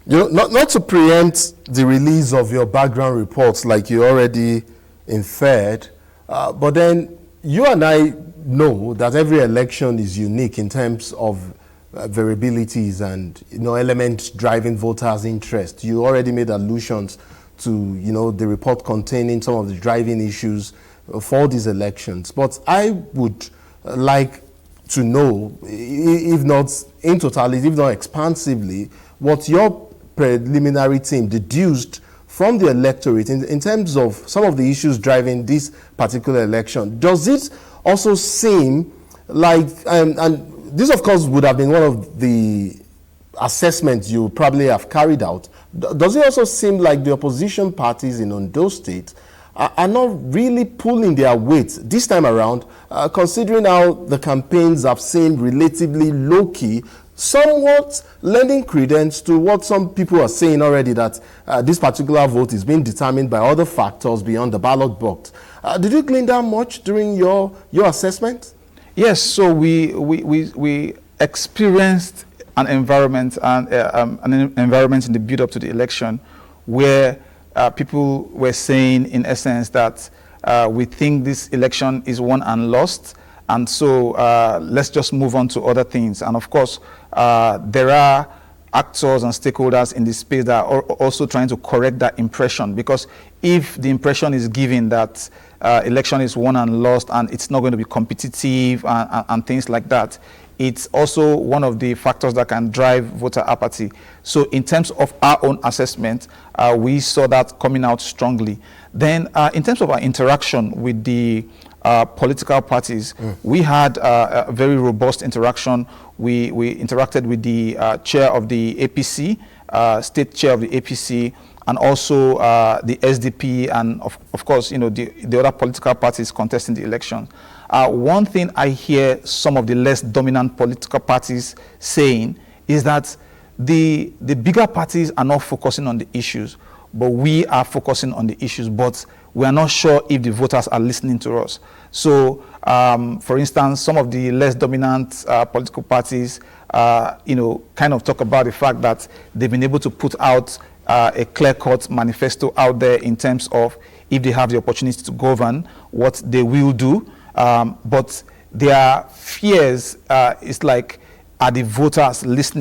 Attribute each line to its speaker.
Speaker 1: Not to preempt the release of your background reports like you already inferred, but then you and I know that every election is unique in terms of variabilities and elements driving voters' interest. You already made allusions to the report containing some of the driving issues for these elections. But I would like to know, if not in totality, if not expansively, what your preliminary team deduced from the electorate in terms of some of the issues driving this particular election. Does it also seem like, and this of course would have been one of the assessments you probably have carried out, does it also seem like the opposition parties in Ondo State are not really pulling their weight this time around, considering how the campaigns have seemed relatively low-key, somewhat lending credence to what some people are saying already, that this particular vote is being determined by other factors beyond the ballot box. Did you glean that much during your assessment?
Speaker 2: Yes, so we experienced an environment and an environment in the build-up to the election where people were saying, in essence, that we think this election is won and lost, and so let's just move on to other things. And of course, there are actors and stakeholders in this space that are also trying to correct that impression, because if the impression is given that election is won and lost and it's not going to be competitive and things like that, it's also one of the factors that can drive voter apathy. So in terms of our own assessment, we saw that coming out strongly. Then in terms of our interaction with the political parties, we had a very robust interaction. We interacted with the chair of the APC, state chair of the APC, and also the SDP, and of course, the other political parties contesting the election. One thing I hear some of the less dominant political parties saying is that the bigger parties are not focusing on the issues, but we are focusing on the issues, but we are not sure if the voters are listening to us. So, for instance, some of the less dominant political parties, kind of talk about the fact that they've been able to put out a clear-cut manifesto out there in terms of, if they have the opportunity to govern, what they will do. But their fears is like, are the voters listening?